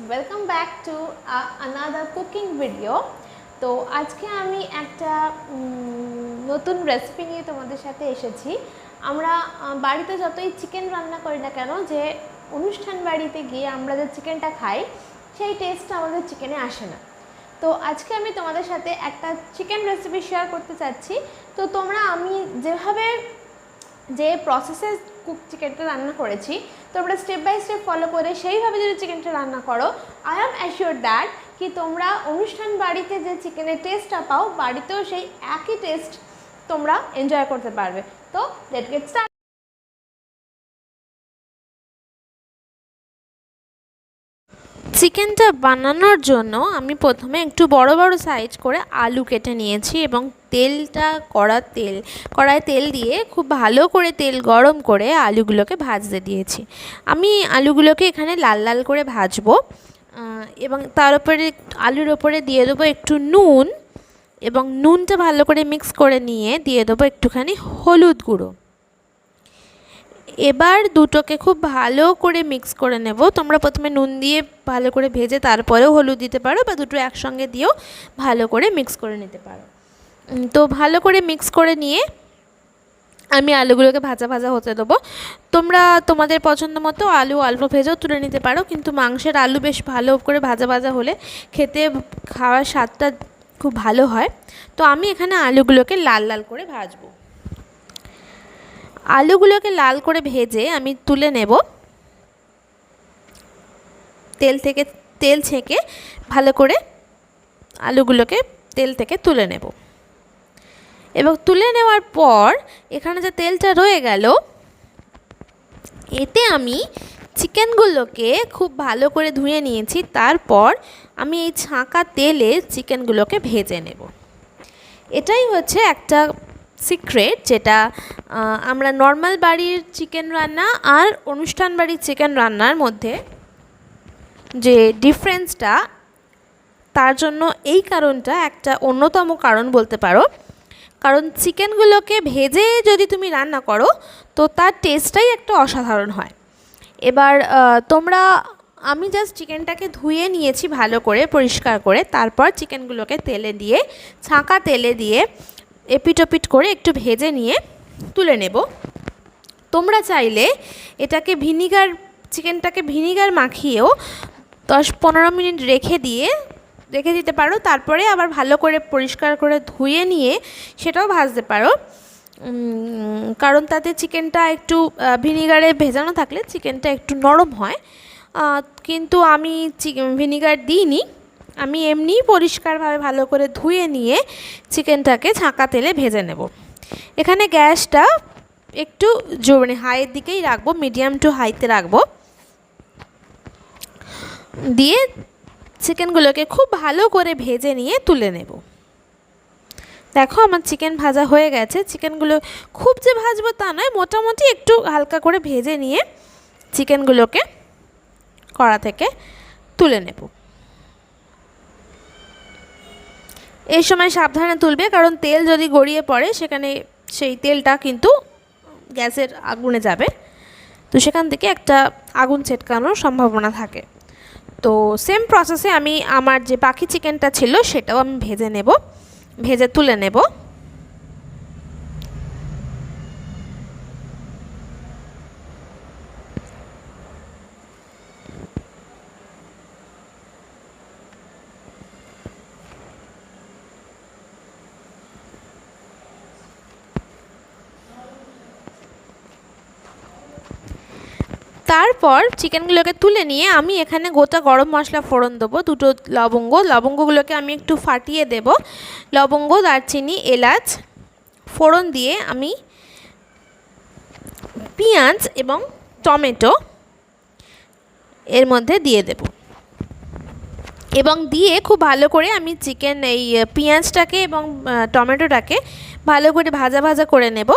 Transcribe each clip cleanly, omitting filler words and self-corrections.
Welcome back to another cooking video. তো আজকে আমি একটা নতুন রেসিপি নিয়ে তোমাদের সাথে এসেছি। আমরা বাড়িতে যতই চিকেন রান্না করি না কেন, যে অনুষ্ঠান বাড়িতে গিয়ে আমরা যে চিকেনটা খাই সেই টেস্টটা আমাদের চিকেনে আসে না। তো আজকে আমি তোমাদের সাথে একটা চিকেন রেসিপি শেয়ার করতে চাচ্ছি। তো তোমরা আমি যেভাবে যে প্রসেসে চিকেনটা রান্না করেছি তোমরা স্টেপ বাই স্টেপ ফলো করে সেইভাবে যদি চিকেনটা রান্না করো, আই অ্যাম অ্যাসিওর দ্যাট কি তোমরা অনুষ্ঠান বাড়িতে যে চিকেনের টেস্টটা পাও বাড়িতেও সেই একই টেস্ট তোমরা এনজয় করতে পারবে। তো লেটস গেট স্টার্ট। চিকেনটা বানানোর জন্য আমি প্রথমে একটু বড় বড় সাইজ করে আলু কেটে নিয়েছি এবং কড়ায় তেল দিয়ে খুব ভালো করে তেল গরম করে আলুগুলোকে ভাজতে দিয়েছি। আমি আলুগুলোকে এখানে লাল লাল করে ভাজবো এবং তার উপরে আলুর ওপরে দিয়ে দেবো একটু নুন এবং নুনটা ভালো করে মিক্স করে নিয়ে দিয়ে দেবো একটুখানি হলুদ গুঁড়ো। এবার দুটোকে খুব ভালো করে মিক্স করে নেব। তোমরা প্রথমে নুন দিয়ে ভালো করে ভেজে তারপরেও হলুদ দিতে পারো বা দুটো একসঙ্গে দিয়েও ভালো করে মিক্স করে নিতে পারো। তো ভালো করে মিক্স করে নিয়ে আমি আলুগুলোকে ভাজা ভাজা হতে দেবো। তোমরা তোমাদের পছন্দ মতো আলু অল্প ভেজেও তুলে নিতে পারো, কিন্তু মাংসের আলু বেশ ভালো করে ভাজা ভাজা হলে খাওয়ার স্বাদটা খুব ভালো হয়। তো আমি এখানে আলুগুলোকে লাল লাল করে ভাজবো। আলুগুলোকে লাল করে ভেজে আমি তুলে নেব। তেল ছেঁকে ভালো করে আলুগুলোকে তেল থেকে তুলে নেব এবং তুলে নেওয়ার পর এখানে যে তেলটা রয়ে গেল এতে আমি চিকেনগুলোকে খুব ভালো করে ধুয়ে নিয়েছি। তারপর আমি এই ছাঁকা তেলে চিকেনগুলোকে ভেজে নেব। এটাই হচ্ছে একটা সিক্রেট, যেটা আমরা নর্মাল বাড়ির চিকেন রান্না আর অনুষ্ঠান বাড়ির চিকেন রান্নার মধ্যে যে ডিফারেন্সটা, তার জন্য এই কারণটা একটা অন্যতম কারণ বলতে পারো। কারণ চিকেনগুলোকে ভেজে যদি তুমি রান্না করো তো তার টেস্টটাই একটা অসাধারণ হয়। এবার আমি জাস্ট চিকেনটাকে ধুয়ে নিয়েছি ভালো করে পরিষ্কার করে, তারপর চিকেনগুলোকে ছাঁকা তেলে দিয়ে এপিট ওপিট করে একটু ভেজে নিয়ে তুলে নেব। তোমরা চাইলে চিকেনটাকে ভিনিগার মাখিয়েও 10-15 মিনিট রেখে দিতে পারো। তারপরে আবার ভালো করে পরিষ্কার করে ধুয়ে নিয়ে সেটাও ভাজতে পারো, কারণ তাতে চিকেনটা একটু ভিনিগারে ভেজানো থাকলে চিকেনটা একটু নরম হয়। কিন্তু আমি ভিনিগার দিইনি, আমি এমনিই পরিষ্কারভাবে ভালো করে ধুয়ে নিয়ে চিকেনটাকে ছাঁকা তেলে ভেজে নেব। এখানে গ্যাসটা একটু হাইয়ের দিকেই রাখবো, মিডিয়াম টু হাইতে রাখবো। দিয়ে চিকেনগুলোকে খুব ভালো করে ভেজে নিয়ে তুলে নেব। দেখো আমার চিকেন ভাজা হয়ে গেছে। চিকেনগুলো খুব যে ভাজবো তা নয়, মোটামুটি একটু হালকা করে ভেজে নিয়ে চিকেনগুলোকে কড়া থেকে তুলে নেব। এই সময় সাবধানে তুলবে, কারণ তেল যদি গড়িয়ে পড়ে সেখানে সেই তেলটা কিন্তু গ্যাসের আগুনে যাবে, তো সেখান থেকে একটা আগুন ছেটকানোর সম্ভাবনা থাকে। তো সেম প্রসেসে আমি আমার যে বাকি চিকেনটা ছিল সেটাও আমি ভেজে তুলে নেব। তারপর চিকেনগুলোকে তুলে নিয়ে আমি এখানে গোটা গরম মশলা ফোড়ন দেবো। দুটো লবঙ্গগুলোকে আমি একটু ফাটিয়ে দেব। লবঙ্গ, দারচিনি, এলাচ ফোড়ন দিয়ে আমি পেঁয়াজ এবং টমেটো এর মধ্যে দিয়ে দেব এবং দিয়ে খুব ভালো করে আমি পেঁয়াজটাকে এবং টমেটোটাকে ভালো করে ভাজা ভাজা করে নেব।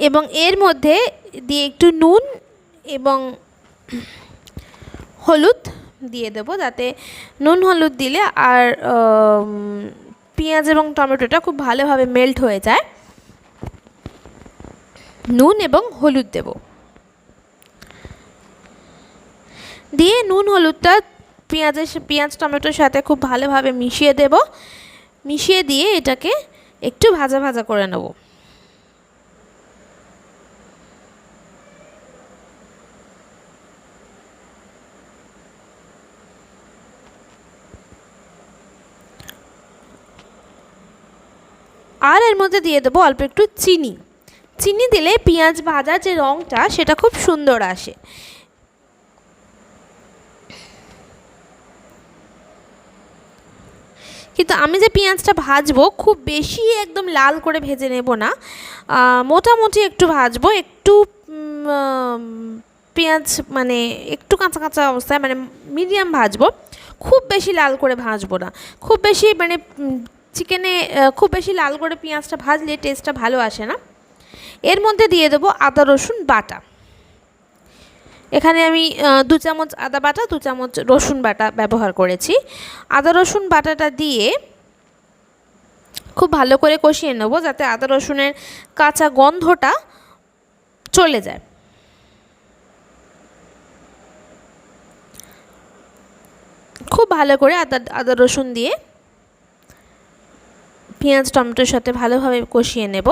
এবং এর মধ্যে দিয়ে একটু নুন এবং হলুদ দিয়ে দেব, যাতে নুন হলুদ দিলে আর পেঁয়াজ এবং টমেটোটা খুব ভালোভাবে মেল্ট হয়ে যায়। নুন এবং হলুদ দেব। দিয়ে নুন হলুদটা পেঁয়াজ টমেটোর সাথে খুব ভালোভাবে মিশিয়ে দেব। মিশিয়ে দিয়ে এটাকে একটু ভাজা ভাজা করে নেব। আর এর মধ্যে দিয়ে দেবো অল্প একটু চিনি। চিনি দিলে পেঁয়াজ ভাজার যে রঙটা সেটা খুব সুন্দর আসে। কিন্তু আমি যে পেঁয়াজটা ভাজবো খুব বেশি একদম লাল করে ভেজে নেব না, মোটামুটি একটু ভাজবো, একটু পেঁয়াজ মানে একটু কাঁচা কাঁচা অবস্থায়, মানে মিডিয়াম ভাজবো, খুব বেশি লাল করে ভাজবো না। খুব বেশি মানে চিকেনে খুব বেশি লাল করে পেঁয়াজটা ভাজলে টেস্টটা ভালো আসে না। এর মধ্যে দিয়ে দেবো আদা রসুন বাটা। এখানে আমি 2 চামচ আদা বাটা 2 চামচ রসুন বাটা ব্যবহার করেছি। আদা রসুন বাটাটা দিয়ে খুব ভালো করে কষিয়ে নেব, যাতে আদা রসুনের কাঁচা গন্ধটা চলে যায়। খুব ভালো করে আদা রসুন দিয়ে পেঁয়াজ টমেটোর সাথে ভালোভাবে কষিয়ে নেব।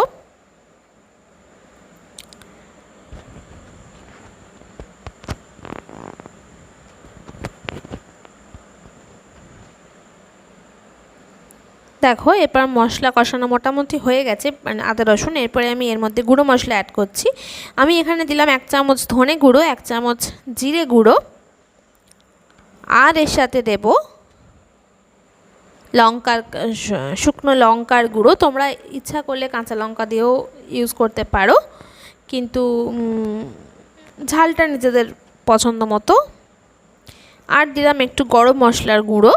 দেখো এরপর মশলা কষানো মোটামুটি হয়ে গেছে, মানে আদা রসুন। এরপরে আমি এর মধ্যে গুঁড়ো মশলা অ্যাড করছি। আমি এখানে দিলাম 1 চামচ ধনে গুঁড়ো, 1 চামচ জিরে গুঁড়ো, আর এর সাথে দেব শুকনো লঙ্কার গুঁড়ো। তোমরা ইচ্ছা করলে কাঁচা লঙ্কা দিয়েও ইউজ করতে পারো, কিন্তু ঝালটা নিজেদের পছন্দ মতো। আর দিলাম একটু গরম মশলার গুঁড়ো।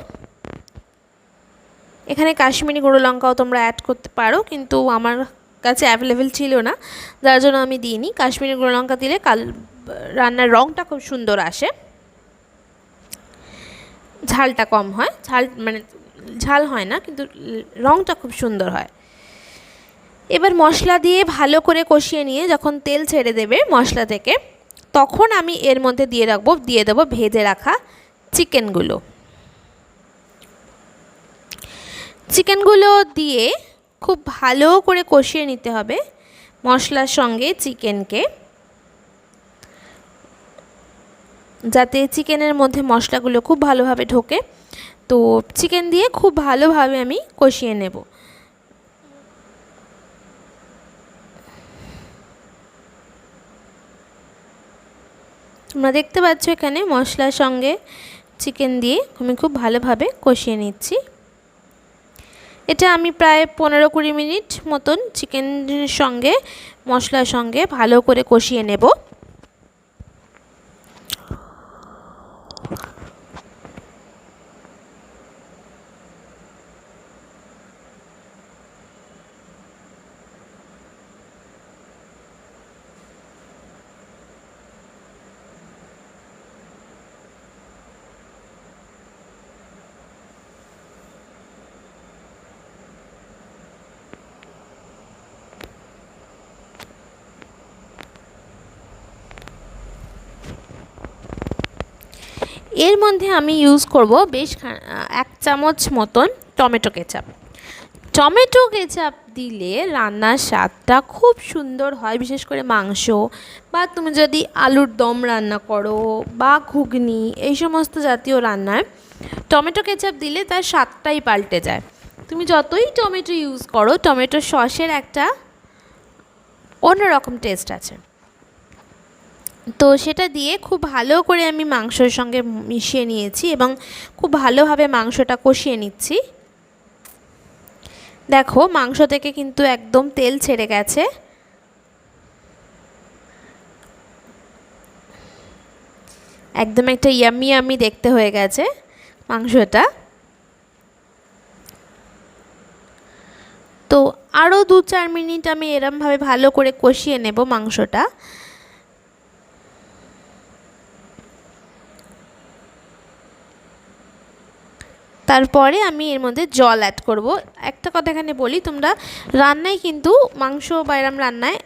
এখানে কাশ্মীরি গুঁড়ো লঙ্কাও তোমরা অ্যাড করতে পারো, কিন্তু আমার কাছে অ্যাভেলেবেল ছিল না, যার জন্য আমি দিইনি। কাশ্মীরি গুঁড়ো লঙ্কা দিলে রান্নার রঙটা খুব সুন্দর আসে, ঝালটা কম হয়, ঝাল হয় না, কিন্তু রঙটা খুব সুন্দর হয়। এবার মশলা দিয়ে ভালো করে কষিয়ে নিয়ে যখন তেল ছেড়ে দেবে মশলা থেকে, তখন আমি এর মধ্যে দিয়ে দেবো ভেজে রাখা চিকেনগুলো। চিকেনগুলো দিয়ে খুব ভালো করে কষিয়ে নিতে হবে মশলার সঙ্গে চিকেনকে, যাতে চিকেনের মধ্যে মশলাগুলো খুব ভালোভাবে ঢোকে। তো চিকেন দিয়ে খুব ভালোভাবে আমি কষিয়ে নেব। তোমরা দেখতে পাচ্ছ এখানে মশলার সঙ্গে চিকেন দিয়ে আমি খুব ভালোভাবে কষিয়ে নিচ্ছি। এটা আমি প্রায় 15-20 মিনিট মতন চিকেনের সঙ্গে মশলার সঙ্গে ভালো করে কষিয়ে নেব। এর মধ্যে আমি ইউজ করব বেশ 1 চামচ মতন টমেটো কেচাপ। টমেটো কেচাপ দিলে রান্নার স্বাদটা খুব সুন্দর হয়, বিশেষ করে মাংস বা তুমি যদি আলুর দম রান্না করো বা ঘুগনি, এই সমস্ত জাতীয় রান্নায় টমেটো কেচাপ দিলে তার স্বাদটাই পাল্টে যায়। তুমি যতই টমেটো ইউজ করো, টমেটো সসের একটা অন্যরকম টেস্ট আছে। তো সেটা দিয়ে খুব ভালো করে আমি মাংসের সঙ্গে মিশিয়ে নিয়েছি এবং খুব ভালোভাবে মাংসটা কষিয়ে নিচ্ছি। দেখো মাংস থেকে কিন্তু একদম তেল ছেড়ে গেছে। একদম একটা ইয়াম্মি ইয়াম্মি দেখতে হয়ে গেছে মাংসটা। তো আরও 2-4 মিনিট আমি এরমভাবে ভালো করে কষিয়ে নেব মাংসটা। তারপরে আমি এর মধ্যে জল অ্যাড করব। একটা কথা এখানে বলি, তোমরা রান্নায় কিন্তু মাংস বা এরম রান্নায়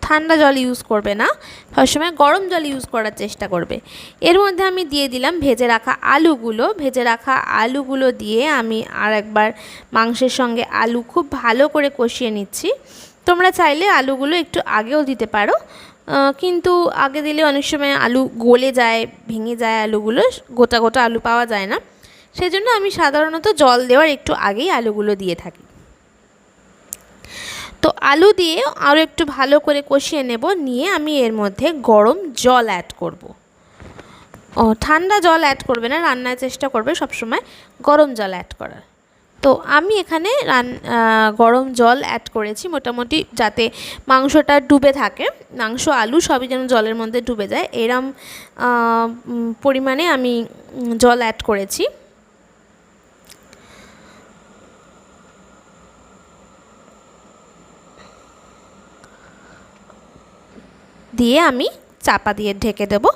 ঠান্ডা জল ইউজ করবে না, সবসময় গরম জল ইউজ করার চেষ্টা করবে। এর মধ্যে আমি দিয়ে দিলাম ভেজে রাখা আলুগুলো। ভেজে রাখা আলুগুলো দিয়ে আমি আর একবার মাংসের সঙ্গে আলু খুব ভালো করে কষিয়ে নিচ্ছি। তোমরা চাইলে আলুগুলো একটু আগেও দিতে পারো, কিন্তু আগে দিলে অনেক সময় আলু গলে যায়, ভেঙে যায়, আলুগুলো গোটা গোটা আলু পাওয়া যায় না। সেই জন্য আমি সাধারণত জল দেওয়ার একটু আগেই আলুগুলো দিয়ে থাকি। তো আলু দিয়ে আরও একটু ভালো করে কষিয়ে নেব, নিয়ে আমি এর মধ্যে গরম জল অ্যাড করব। ঠান্ডা জল অ্যাড করবে না, রান্নার চেষ্টা করবে সবসময় গরম জল অ্যাড করার। তো আমি এখানে গরম জল অ্যাড করেছি মোটামুটি, যাতে মাংসটা ডুবে থাকে, মাংস আলু সবই যেন জলের মধ্যে ডুবে যায়, এরম পরিমাণে আমি জল অ্যাড করেছি। দিয়ে আমি চাপা দিয়ে ঢেকে দেবো।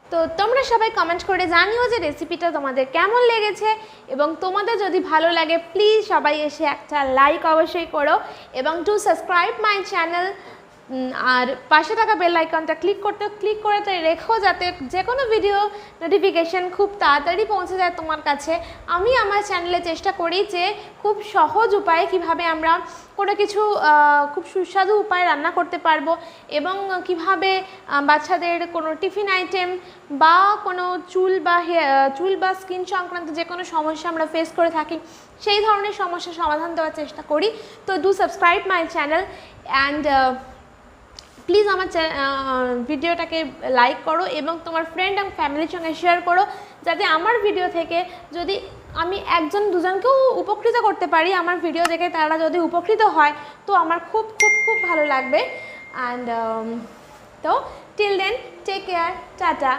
তো তোমরা সবাই কমেন্ট করে জানিও যে রেসিপিটা তোমাদের কেমন লেগেছে, এবং তোমাদের যদি ভালো লাগে প্লিজ সবাই এসে একটা লাইক অবশ্যই করো, এবং টু সাবস্ক্রাইব মাই চ্যানেল। আর পাশে থাকা বেল আইকনটা ক্লিক করে রেখো, যাতে যে কোনো ভিডিও নোটিফিকেশান খুব তাড়াতাড়ি পৌঁছে যায় তোমার কাছে। আমি আমার চ্যানেলে চেষ্টা করি যে খুব সহজ উপায়ে কিভাবে আমরা কোনো কিছু খুব সুস্বাদু উপায়ে রান্না করতে পারবো, এবং কিভাবে বাচ্চাদের কোনো টিফিন আইটেম বা কোনো চুল বা স্কিন সংক্রান্ত যে কোনো সমস্যা আমরা ফেস করে থাকি, সেই ধরনের সমস্যার সমাধান দেওয়ার চেষ্টা করি। তো do subscribe my channel and please আমার ভিডিওটাকে লাইক করো এবং তোমার ফ্রেন্ড এবং ফ্যামিলির সঙ্গে শেয়ার করো, যাতে আমার ভিডিও থেকে যদি আমি একজন দুজনকেও উপকৃত করতে পারি, আমার ভিডিও দেখে তারা যদি উপকৃত হয় তো আমার খুব খুব খুব ভালো লাগবে। অ্যান্ড তো till then take care, tata.